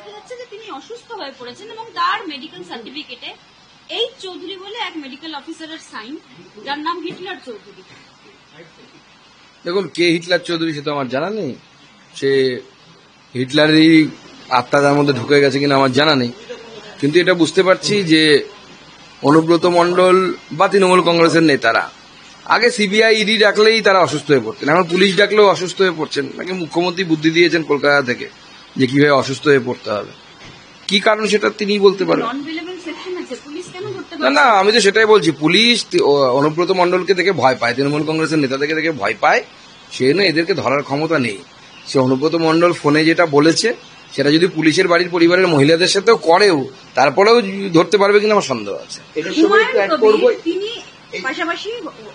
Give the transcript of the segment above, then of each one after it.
দেখা যাচ্ছে যে তিনি অসুস্থ হয়ে পড়েছেন এবং তার মেডিকেল সার্টিফিকেটে এইচ চৌধুরী বলে এক মেডিকেল অফিসারের সাইন, যার নাম হিটলার চৌধুরী। দেখুন, কে হিটলার চৌধুরী সে তো আমার জানা নেই। সে হিটলারেরই আত্মা তার মধ্যে ঢুকে গেছে কিনা আমার জানা নেই, কিন্তু এটা বুঝতে পারছি যে অনুব্রত মণ্ডল বা তৃণমূল কংগ্রেসের নেতারা আগে সিবিআই ইডি ডাকলেই তারা অসুস্থ হয়ে পড়তেন, এখন পুলিশ ডাকলেও অসুস্থ হয়ে পড়ছেন। নাকি মুখ্যমন্ত্রী বুদ্ধি দিয়েছেন কলকাতা থেকে যে কিভাবে অসুস্থ হয়ে পড়তে হবে, কি কারণ সেটা তিনিই বলতে পারবেন। না না, আমি তো সেটাই বলছি, পুলিশ অনুব্রত মণ্ডলকে দেখে ভয় পায়, তৃণমূল কংগ্রেসের নেতা থেকে দেখে ভয় পায়, সে জন্য এদেরকে ধরার ক্ষমতা নেই। সে অনুব্রত মণ্ডল ফোনে যেটা বলেছে সেটা যদি পুলিশের বাড়ির পরিবারের মহিলাদের সাথেও করেও তারপরেও ধরতে পারবে কিনা আমার সন্দেহ আছে। তিনি পাশাপাশি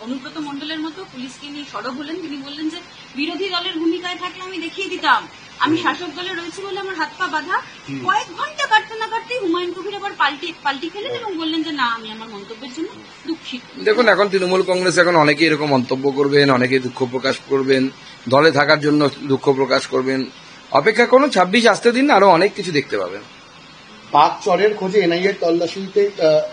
অনুব্রত মণ্ডলের মতো পুলিশকে নিয়ে সরব হলেন। তিনি বললেন যে বিরোধী দলের ভূমিকায় থাকলে আমি দেখিয়ে দিতাম, আমি শাসক দলে রয়েছি বলে আমার হাত পা বাঁধা। কয়েক ঘন্টা কাটতে না কাটতেই হুমায়ুন কবির আবার পাল্টি খেলেন এবং বললেন যে না, আমি আমার মন্তব্যের জন্য দুঃখিত। দেখুন, এখন তৃণমূল কংগ্রেস এখন অনেকে এরকম মন্তব্য করবেন, অনেকে দুঃখ প্রকাশ করবেন, দলে থাকার জন্য দুঃখ প্রকাশ করবেন। অপেক্ষা করুন, 26 আসতে দিন, আরো অনেক কিছু দেখতে পাবেন। পাক চরের খোঁজে এনআইএর তল্লাশিতে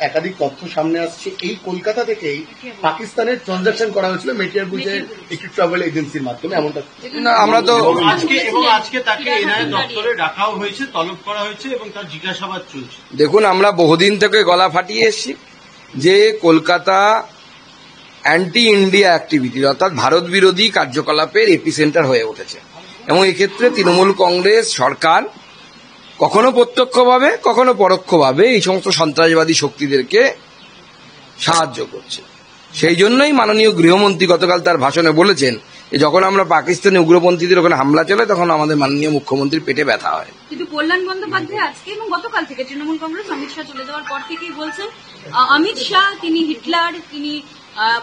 একাধিক তথ্য সামনে আসছে। এই কলকাতা থেকেই পাকিস্তানের ট্রানজাকশন করা হয়েছিল মেটিয়ার বুঝে একটি ট্রাভেল এজেন্সির মাধ্যমে, এমনটা না আমরা তো আজকে তাকে এনআইএ দপ্তরে ডাকাও হয়েছে, তলব করা হয়েছে এবং তার জিজ্ঞাসাবাদ চলছে। দেখুন, আমরা বহুদিন থেকে গলা ফাটিয়ে এসেছি যে কলকাতা অ্যান্টি ইন্ডিয়া অ্যাক্টিভিটি অর্থাৎ ভারত বিরোধী কার্যকলাপের এপিসেন্টার হয়ে উঠেছে, এবং এক্ষেত্রে তৃণমূল কংগ্রেস সরকার কখনো প্রত্যক্ষভাবে কখনো পরোক্ষভাবে এই সমস্ত সন্ত্রাসবাদী শক্তিদেরকে সাহায্য করছে। সেই জন্যই মাননীয় গৃহমন্ত্রী গতকাল তার ভাষণে বলেছেন যে যখন আমরা পাকিস্তানি উগ্রপন্থীদের ওখানে হামলা চলে তখন আমাদের মাননীয় মুখ্যমন্ত্রীর পেটে ব্যথা হয়। কিন্তু কল্যাণ বন্দ্যোপাধ্যায় আজকে এবং গতকাল থেকে তৃণমূল কংগ্রেস অমিত শাহ চলে যাওয়ার পর থেকেই বলছেন অমিত শাহ তিনি হিটলার, তিনি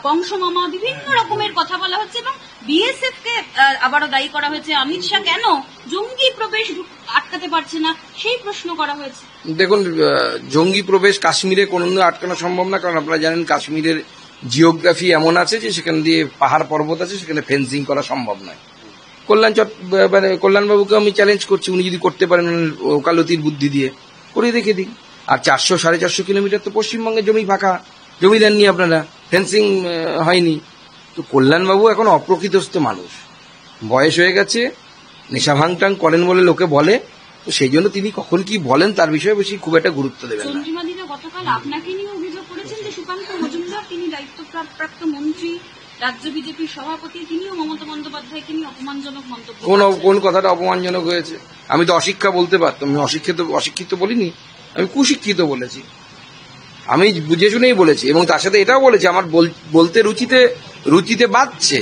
বংশমামা, বিভিন্ন রকমের কথা বলা হচ্ছে এবং বিএসএফ কে আবারও দায়ী করা হয়েছে। অমিত শাহ কেন জঙ্গি প্রবেশ আটকাতে পারছে না সেই প্রশ্ন করা হয়েছে। দেখুন, জঙ্গি প্রবেশ কাশ্মীরে কোনোদিনও আটকানো সম্ভব না, কারণ আপনারা জানেন কাশ্মীরের জিওগ্রাফি এমন আছে যে সেখানে দিয়ে পাহাড় পর্বত আছে, সেখানে ফেন্সিং করা সম্ভব নয়। কল্যাণবাবুকে আমি চ্যালেঞ্জ করছি, উনি যদি করতে পারেন ওকালতির বুদ্ধি দিয়ে করে দেখে দিন। আর 400-450 কিলোমিটার তো পশ্চিমবঙ্গে জমি ফাঁকা, জমি দেননি আপনারা, ফেন্সিং হয়নি। তো কল্যাণবাবু এখন অপ্রকৃতস্থ মানুষ, বয়স হয়ে গেছে, নেশা ভাঙটাং করেন বলে লোকে বলে, তো সেই জন্য তিনি কখন কি বলেন তার বিষয়ে বেশি খুব একটা গুরুত্ব দেবেন না। চন্দ্রিমাদিরা গতকাল আপনাকে নিয়ে অভিযোগ করেছেন যে সুকান্ত মজুমদার তিনি দায়িত্বপ্রাপ্ত মন্ত্রী, রাজ্য বিজেপির সভাপতি, তিনিও মমতা বন্দ্যোপাধ্যায়কে নিয়ে অপমানজনক মন্তব্য। কোন কথাটা অপমানজনক হয়েছে? আমি তো অশিক্ষা বলতে পারতাম, আমি অশিক্ষিত বলিনি, আমি কুশিক্ষিত বলেছি। আমি বুঝে শুনেই বলেছি এবং তার সাথে এটাও বলেছি আমার বলতে রুচিতে বাধছে।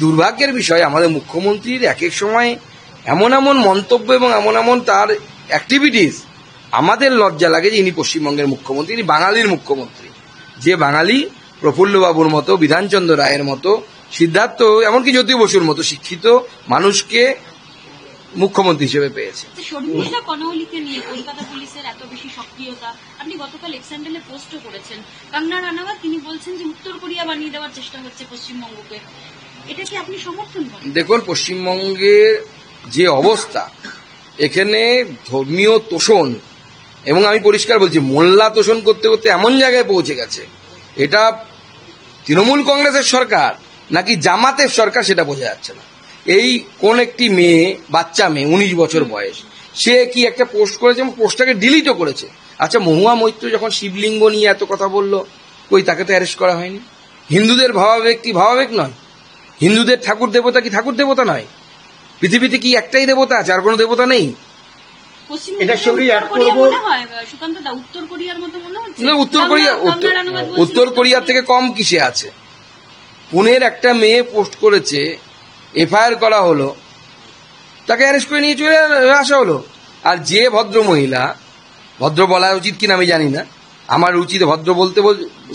দুর্ভাগ্যের বিষয় আমাদের মুখ্যমন্ত্রীর এক এক সময় এমন এমন মন্তব্য এবং এমন তার অ্যাক্টিভিটিস আমাদের লজ্জা লাগে যে ইনি পশ্চিমবঙ্গের মুখ্যমন্ত্রী, ইনি বাঙালির মুখ্যমন্ত্রী। যে বাঙালি প্রফুল্লবাবুর মতো, বিধানচন্দ্র রায়ের মতো, সিদ্ধার্থ এমনকি জ্যোতি বসুর মতো শিক্ষিত মানুষকে মুখ্যমন্ত্রী হিসেবে পেয়েছে। শর্মিষ্ঠা কনৌলিকে নিয়ে কলকাতা পুলিশের এত বেশি সক্রিয়তা, আপনি গতকাল এক্সএন্ডেলে পোস্টও করেছেন। কঙ্গনা রানাওয়াত তিনি বলছেন যে উত্তর কোরিয়া বানিয়ে দেওয়ার চেষ্টা হচ্ছে পশ্চিমবঙ্গকে, এটা কি আপনি সমর্থন করেন? দেখুন, পশ্চিমবঙ্গের যে অবস্থা, এখানে ধর্মীয় তোষণ এবং আমি পরিষ্কার বলছি মোল্লা তোষণ করতে করতে এমন জায়গায় পৌঁছে গেছে, এটা তৃণমূল কংগ্রেসের সরকার নাকি জামাতের সরকার সেটা বোঝা যাচ্ছে না। এই কোন একটি মেয়ে, বাচ্চা মেয়ে 19 বছর বয়স, সে কি একটা পোস্ট করেছে এবং পোস্টটাকে ডিলিটও করেছে। আচ্ছা, মহুয়া মৈত্র যখন শিবলিঙ্গ নিয়ে এত কথা বললো, কই তাকে তো অ্যারেস্ট করা হয়নি? হিন্দুদের ভাবাবেগ কি ভাবাবেগ নয়? হিন্দুদের ঠাকুর দেবতা কি ঠাকুর দেবতা নয়? পৃথিবীতে কি একটাই দেবতা আছে, আর কোনো দেবতা নেই? উত্তর কোরিয়ার থেকে কম কিসে আছে? পুনের একটা মেয়ে পোস্ট করেছে, এফআইআর করা হলো, তাকে অ্যারেস্ট করে নিয়ে চলে আসা হলো। আর যে ভদ্র মহিলা, ভদ্র বলা উচিত কিনা আমি জানি না, আমার উচিত ভদ্র বলতে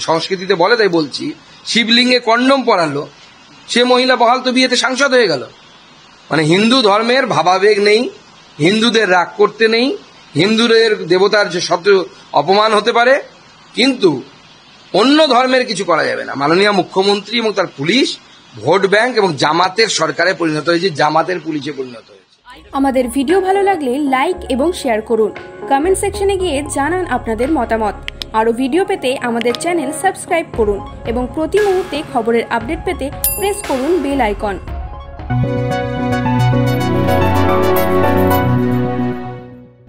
সংস্কৃতিতে বলে তাই বলছি, শিবলিঙ্গে কন্ডম পরালো, সে মহিলা বহাল তো বিয়েতে সাংসদ হয়ে গেল। মানে হিন্দু ধর্মের ভাবাবেগ নেই, হিন্দুদের রাগ করতে নেই, হিন্দুদের দেবতার যে শব্দ অপমান হতে পারে, কিন্তু অন্য ধর্মের কিছু করা যাবে না। মাননীয় মুখ্যমন্ত্রী এবং তার পুলিশ ভোট ব্যাংক এবং জামাতের সরকারে পরিণত হয়েছে, জামাতের পুলিশে পরিণত হয়েছে। আমাদের ভিডিও ভালো লাগলে লাইক এবং শেয়ার করুন। কমেন্ট সেকশনে গিয়ে জানান আপনাদের মতামত। আরও ভিডিও পেতে আমাদের চ্যানেল সাবস্ক্রাইব করুন এবং প্রতি মুহূর্তে খবরের আপডেট পেতে প্রেস করুন বেল আইকন।